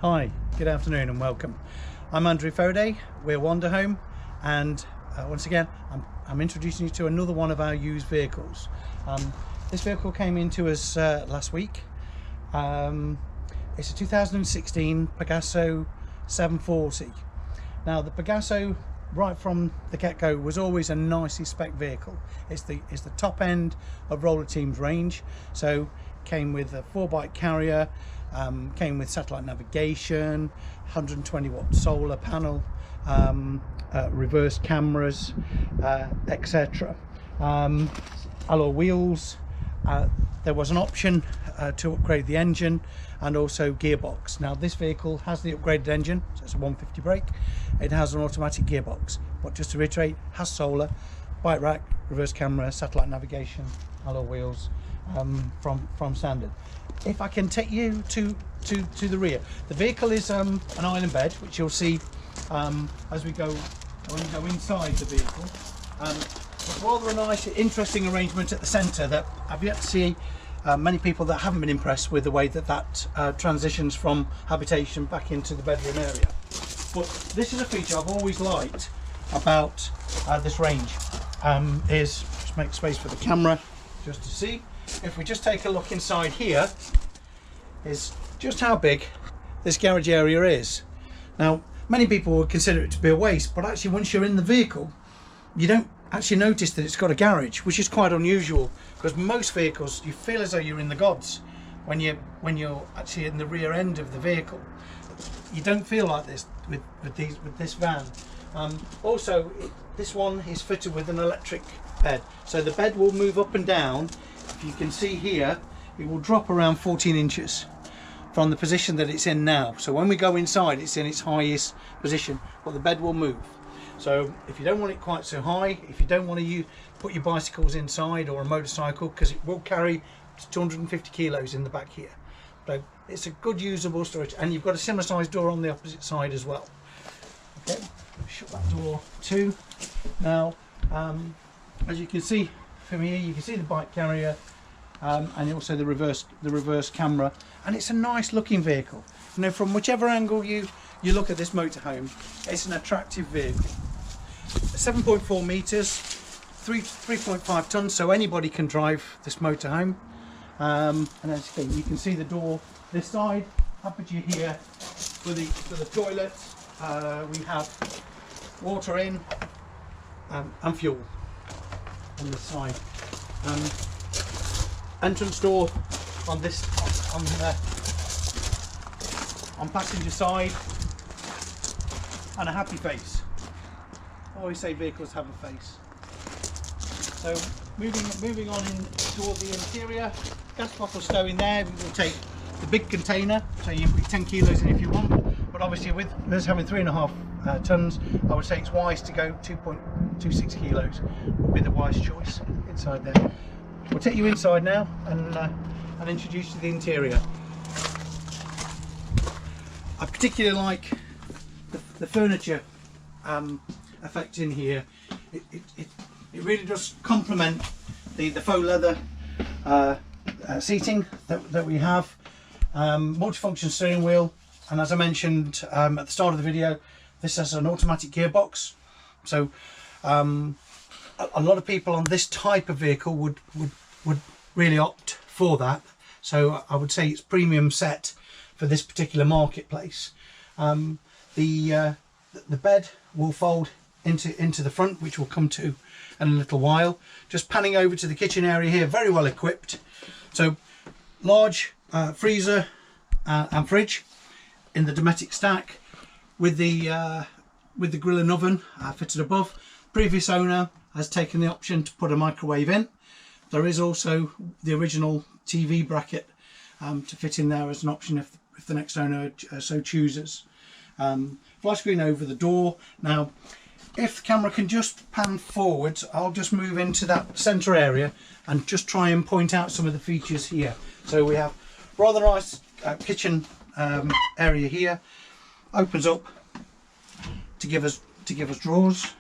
Hi, good afternoon and welcome. I'm Andrew Ferriday, we're Wandahome, and once again I'm introducing you to another one of our used vehicles. This vehicle came into us last week. It's a 2016 Pegaso 740. Now the Pegaso, right from the get-go, was always a nicely spec vehicle. It's the top end of Roller Team's range, so came with a 4x carrier, came with satellite navigation, 120 watt solar panel, reverse cameras, etc. Alloy wheels. There was an option to upgrade the engine and also gearbox. Now this vehicle has the upgraded engine, so it's a 150 brake. It has an automatic gearbox, but just to reiterate, has solar, bike rack, reverse camera, satellite navigation, alloy wheels, from standard. If I can take you to the rear, the vehicle is an island bed, which you'll see as we go inside the vehicle. It's rather a nice, interesting arrangement at the centre that I've yet to see many people that haven't been impressed with the way that transitions from habitation back into the bedroom area. But this is a feature I've always liked about this range. Is just make space for the camera just to see. If we just take a look inside here, is just how big this garage area is. Now many people would consider it to be a waste, but actually once you're in the vehicle you don't actually notice that it's got a garage, which is quite unusual, because most vehicles you feel as though you're in the gods when you're actually in the rear end of the vehicle. You don't feel like this with this van. Also, this one is fitted with an electric bed, so the bed will move up and down. If you can see here, it will drop around 14 inches from the position that it's in now. So when we go inside, it's in its highest position, but the bed will move. So if you don't want it quite so high, if you don't want to put your bicycles inside or a motorcycle, because it will carry 250 kilos in the back here. So it's a good usable storage, and you've got a similar sized door on the opposite side as well. Okay, shut that door too. Now, as you can see from here, you can see the bike carrier, and also the reverse camera, and it's a nice looking vehicle. You know, from whichever angle you look at this motorhome, it's an attractive vehicle. 7.4 meters, 3.5 tons, so anybody can drive this motorhome. And as you can see the door this side, aperture here for the toilet. We have water in and fuel on this side. Entrance door on passenger side, and a happy face. I always say vehicles have a face. So moving on in toward the interior, gas bottle stow in there. We will take the big container, so you can put 10 kilos in if you want, but obviously with this having 3.5 tons, I would say it's wise to go 2.26 kilos would be the wise choice inside there. We'll take you inside now and introduce you to the interior. I particularly like the furniture effect in here. It really does complement the faux leather seating that we have. Multifunction steering wheel, and as I mentioned at the start of the video, this has an automatic gearbox. So a lot of people on this type of vehicle would really opt for that. So I would say it's premium set for this particular marketplace. The bed will fold into the front, which we'll come to in a little while. Just panning over to the kitchen area here, very well equipped. So large freezer and fridge in the Dometic stack with the grill and oven fitted above. Previous owner has taken the option to put a microwave in. There is also the original TV bracket to fit in there as an option if the next owner so chooses. Flash screen over the door. Now, if the camera can just pan forwards, I'll just move into that centre area and just try and point out some of the features here. So we have rather nice kitchen area here. Opens up to give us drawers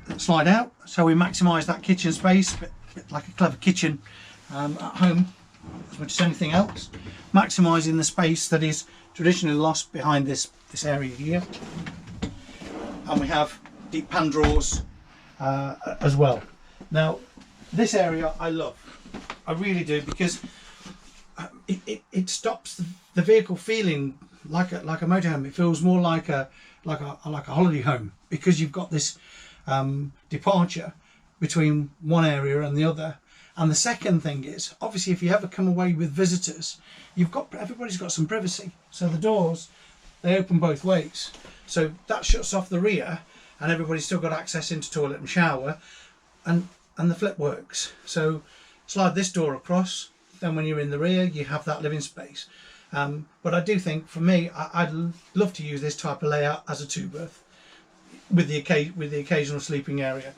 that slide out, so we maximise that kitchen space, bit like a clever kitchen at home. as much as anything else, maximising the space that is traditionally lost behind this area here. And we have deep pan drawers as well. Now this area I love, I really do, because it stops the vehicle feeling like a motorhome. It feels more like a holiday home, because you've got this departure between one area and the other. And the second thing is, obviously, if you ever come away with visitors, everybody's got some privacy. So the doors, they open both ways, so that shuts off the rear, and everybody's still got access into toilet and shower, and the flip works. So slide this door across, then when you're in the rear you have that living space. But I do think, for me, I'd love to use this type of layout as a two berth with the occasional sleeping area.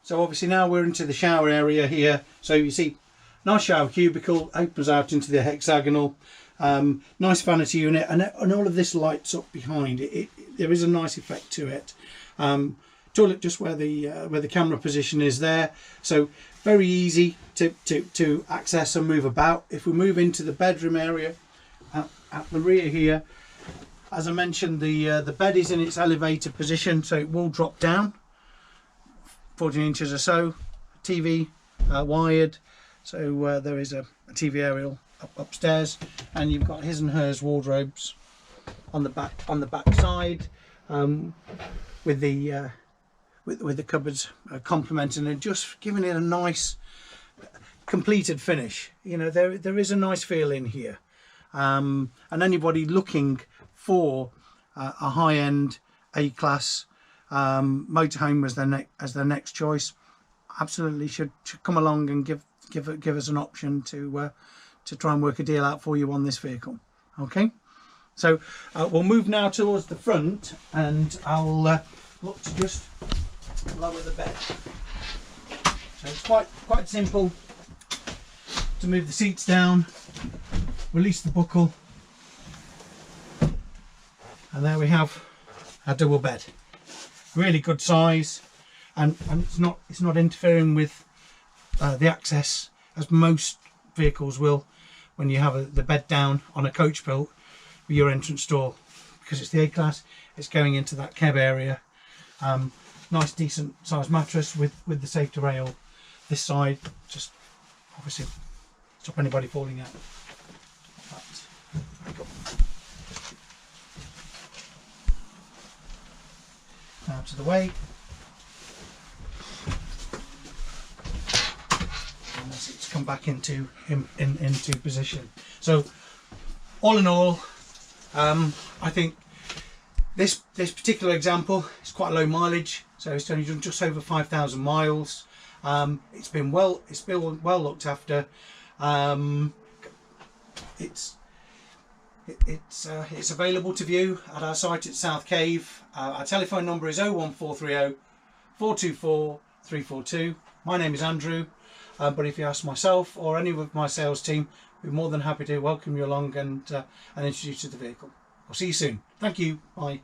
So obviously now we're into the shower area here. So you see, nice shower cubicle, opens out into the hexagonal, nice vanity unit, and all of this lights up behind it. There is a nice effect to it. Toilet just where the camera position is there, so very easy to access and move about. If we move into the bedroom area at the rear here, as I mentioned, the bed is in its elevated position, so it will drop down 14 inches or so. TV wired, so there is a TV aerial upstairs, and you've got his and hers wardrobes on the back side, with the cupboards complementing and just giving it a nice completed finish. You know, there is a nice feel in here, and anybody looking for a high-end A-class motorhome as their next choice, absolutely should come along and give us an option to try and work a deal out for you on this vehicle. Okay, so we'll move now towards the front, and I'll look to just lower the bed. So it's quite simple to move the seats down, release the buckle, and there we have a double bed. Really good size, and it's not interfering with the access, as most vehicles will when you have the bed down on a coach built with your entrance door. Because it's the A-class, it's going into that cab area. Nice decent sized mattress with the safety rail this side, just obviously stop anybody falling out. Now to the way, and it's come back into position. So all in all, I think this particular example is quite low mileage, so it's only done just over 5,000 miles. It's been well looked after. It's available to view at our site at South Cave. Our telephone number is 01430 424 342. My name is Andrew, but if you ask myself or any of my sales team, we're more than happy to welcome you along and introduce you to the vehicle. I'll see you soon. Thank you. Bye.